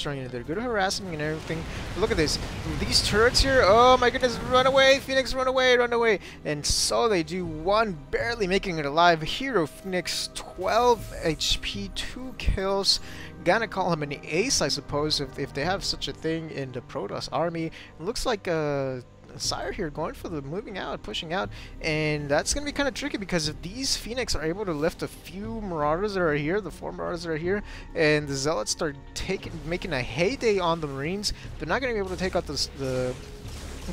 strong unit. They're good at harassing and everything. But look at this. These turrets here. Oh my goodness. Run away. Phoenix, run away. Run away. And so they do. One barely making it alive. Hero Phoenix, 12 HP, 2 kills. Gonna call him an ace, I suppose, if they have such a thing in the Protoss army. It looks like Saer here going for the moving out, pushing out, and that's gonna be kind of tricky because if these Phoenix are able to lift a few Marauders that are here, the 4 Marauders that are here, and the Zealots start making a heyday on the Marines, they're not gonna be able to take out the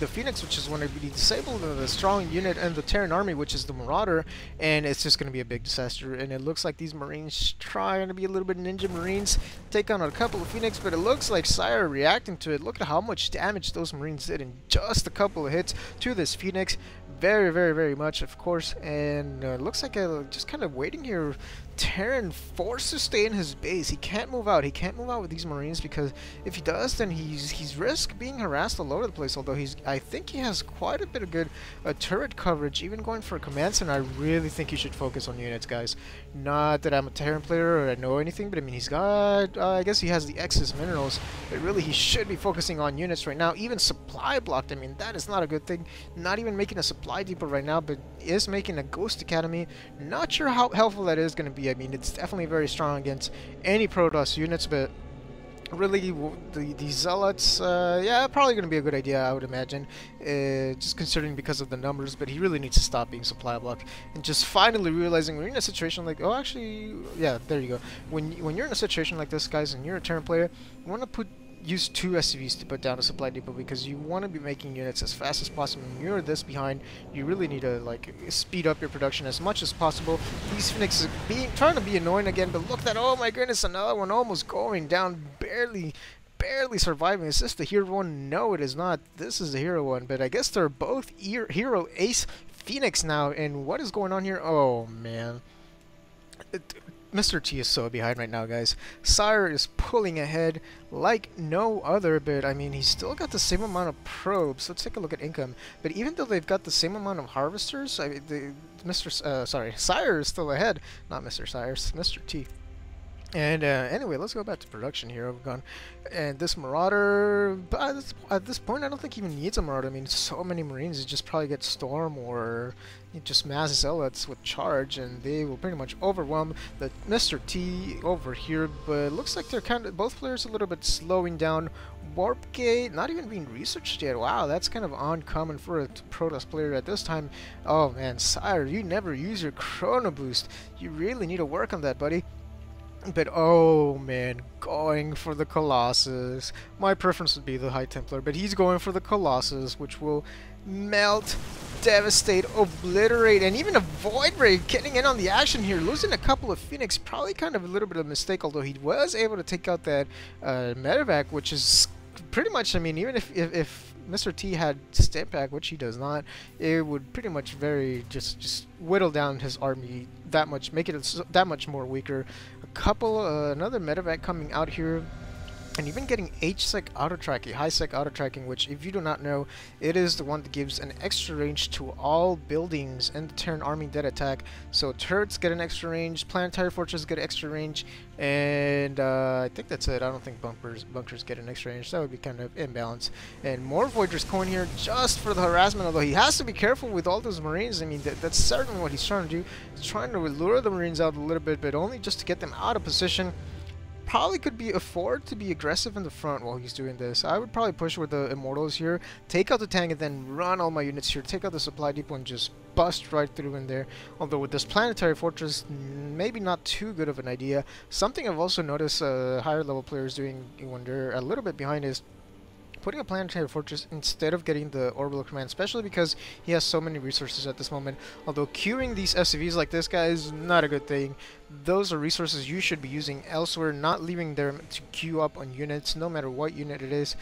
Phoenix, which is going to be disabled, the strong unit, and the Terran army, which is the Marauder, and it's just going to be a big disaster. And it looks like these Marines trying to be a little bit Ninja Marines, take on a couple of Phoenix, but it looks like Saer reacting to it. Look at how much damage those Marines did in just a couple of hits to this Phoenix. Very, very, very much, of course, and looks like just kind of waiting here. Terran forced to stay in his base. He can't move out. He can't move out with these Marines because if he does, then he's risk being harassed all over the place. Although I think he has quite a bit of good turret coverage, even going for a command center. I really think you should focus on units, guys. Not that I'm a Terran player or I know anything, but I mean he's got. I guess he has the excess minerals, but really he should be focusing on units right now. Even supply blocked. I mean that is not a good thing. Not even making a supply depot right now, but is making a Ghost Academy. Not sure how helpful that is going to be. I mean, it's definitely very strong against any Protoss units, but really, the Zealots, yeah, probably going to be a good idea, I would imagine, just considering because of the numbers, but he really needs to stop being supply blocked, and just finally realizing we're in a situation like, oh, actually, yeah, there you go. When you're in a situation like this, guys, and you're a Terran player, you want to use 2 SCVs to put down a supply depot because you want to be making units as fast as possible. When you're this behind, you really need to like speed up your production as much as possible. These Phoenix are trying to be annoying again, but look at that! Oh my goodness, another one almost going down, barely surviving. Is this the hero one? No, it is not. This is the hero one, but I guess they're both hero ace Phoenix now. And what is going on here? Oh man. Mr. T is so behind right now, guys. Saer is pulling ahead like no other, but I mean, he's still got the same amount of probes. Let's take a look at income. But even though they've got the same amount of harvesters, Saer is still ahead. Not Mr. Saer, Mr. T. And anyway, let's go back to production here. We've gone, and this Marauder, at this point, I don't think he even needs a Marauder. I mean, so many Marines, you just probably get Storm or just mass Zealots with charge, and they will pretty much overwhelm the Mr. T over here. But it looks like they're kind of both players a little bit slowing down. Warp Gate not even being researched yet. Wow, that's kind of uncommon for a Protoss player at this time. Oh man, Saer, you never use your Chrono Boost. You really need to work on that, buddy. But oh man, going for the Colossus. My preference would be the High Templar, but he's going for the Colossus, which will melt, devastate, obliterate, and even a Void Ray getting in on the action here. Losing a couple of Phoenix, probably kind of a little bit of a mistake, although he was able to take out that medevac, which is pretty much, I mean, even if Mr. T had Stamp Pack, which he does not, it would pretty much just whittle down his army that much, make it that much more weaker. Another medevac coming out here, and even getting HSEC auto-tracking, high-sec auto-tracking, which, if you do not know, it is the one that gives an extra range to all buildings in the Terran army that attack. So turrets get an extra range, planetary fortresses get extra range, and I think that's it. I don't think bunkers get an extra range. That would be kind of imbalanced. And more Voiders coin here just for the harassment, although he has to be careful with all those Marines. I mean, that's certainly what he's trying to do. He's trying to lure the Marines out a little bit, but only just to get them out of position. Probably could afford to be aggressive in the front while he's doing this. I would probably push with the Immortals here, take out the tank, and then run all my units here, take out the supply depot, and just bust right through in there. Although with this planetary fortress, maybe not too good of an idea. Something I've also noticed higher level players doing when they're a little bit behind is putting a planetary fortress instead of getting the orbital command, especially because he has so many resources at this moment. Although queuing these SCVs like this guy is not a good thing. Those are resources you should be using elsewhere, not leaving them to queue up on units, no matter what unit it is.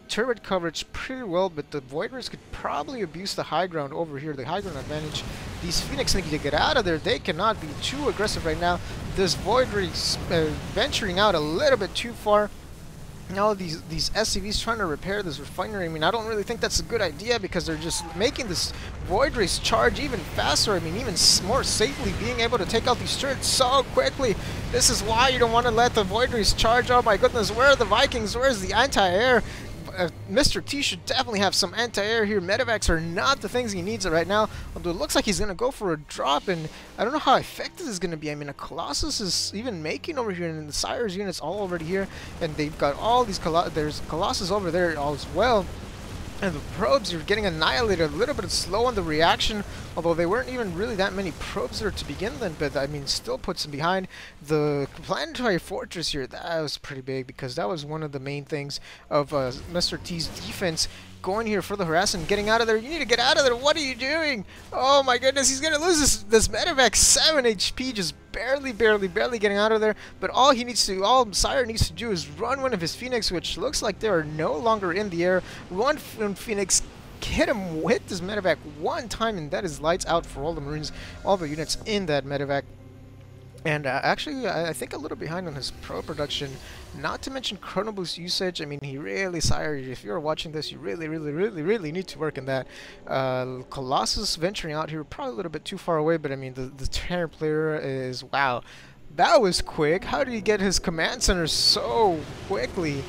Turret coverage pretty well, but the Void Rays could probably abuse the high ground over here, the high ground advantage. These Phoenix need to get out of there. They cannot be too aggressive right now. This Void Ray venturing out a little bit too far. now these SCVs trying to repair this refinery. I mean, I don't really think that's a good idea because they're just making this Void Race charge even faster. I mean, even more safely being able to take out these turrets so quickly. This is why you don't want to let the Void Race charge. Oh my goodness, where are the Vikings? Where's the anti-air? Mr. T should definitely have some anti-air here. Medevacs are not the things he needs right now, although it looks like he's going to go for a drop, and I don't know how effective this is going to be. I mean, a Colossus is even making over here, and the Saer's units all over here, and they've got all these there's Colossus over there as well. And the probes are getting annihilated, a little bit slow on the reaction, although they weren't even really that many probes there to begin with, but I mean, still puts them behind. The planetary fortress here, that was pretty big, because that was one of the main things of Mr. T's defense. Going here for the harassment, getting out of there. You need to get out of there. What are you doing? Oh my goodness, he's gonna lose this medevac. 7 HP, just barely getting out of there. But all Saer needs to do is run one of his Phoenix, which looks like they are no longer in the air. One Phoenix, hit this medevac one time, and that is lights out for all the Marines, all the units in that medevac. And actually, I think a little behind on his pro production, not to mention chrono boost usage. I mean, he really, Saer, if you're watching this, you really need to work in that. Colossus venturing out here, probably a little bit too far away, but I mean, the Terran player is, wow, that was quick. How did he get his command center so quickly?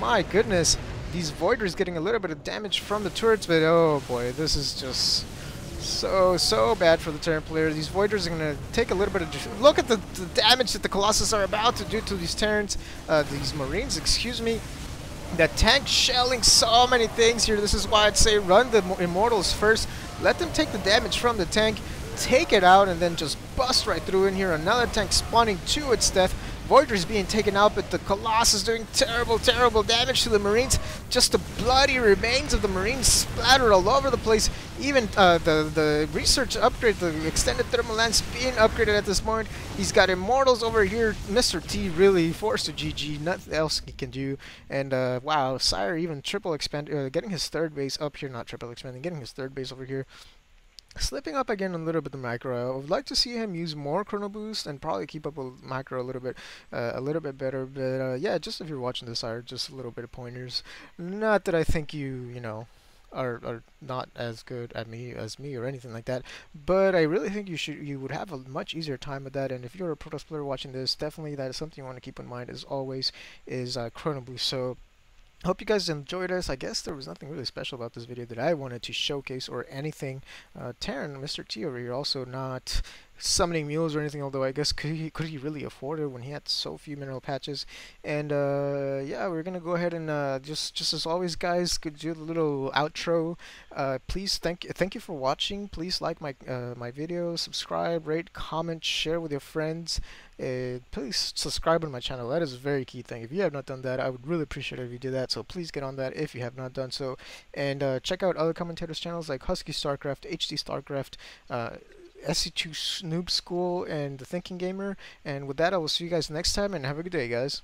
My goodness, these Voiders getting a little bit of damage from the turrets, but oh boy, this is just so bad for the Terran player. These Voiders are going to take a little bit of... Look at the damage that the Colossus are about to do to these Terrans. These Marines, excuse me. That tank shelling so many things here. This is why I'd say run the Immortals first. Let them take the damage from the tank. Take it out and then just bust right through in here. Another tank spawning to its death. Voiders being taken out, but the Colossus doing terrible damage to the Marines. Just the bloody remains of the Marines splattered all over the place. Even the research upgrade, the extended thermal lance being upgraded at this moment. He's got Immortals over here. Mr. T really forced to GG. Nothing else he can do. And wow, Saer even triple expand, getting his third base up here. Not triple expanding, getting his third base over here. Slipping up again a little bit the macro. I would like to see him use more chrono boost and probably keep up with macro a little bit better. But yeah, just if you're watching this, are just a little bit of pointers. Not that I think you know are not as good at me as me or anything like that, but I really think you would have a much easier time with that. And if you're a Protoss player watching this, definitely that is something you want to keep in mind as always is chrono boost. So hope you guys enjoyed this. I guess there was nothing really special about this video that I wanted to showcase or anything. Terran, Mr. T over here, also not summoning mules or anything, although I guess could he really afford it when he had so few mineral patches. And yeah, we're gonna go ahead and just as always, guys, could do the little outro. Please thank you for watching. Please like my video, subscribe, rate, comment, share with your friends. Please subscribe on my channel. That is a very key thing. If you have not done that, I would really appreciate it if you did that. So please get on that if you have not done so. And check out other commentators' channels like Husky StarCraft, HD StarCraft, SC2 Noob School, and The Thinking Gamer. And with that, I will see you guys next time, and have a good day, guys.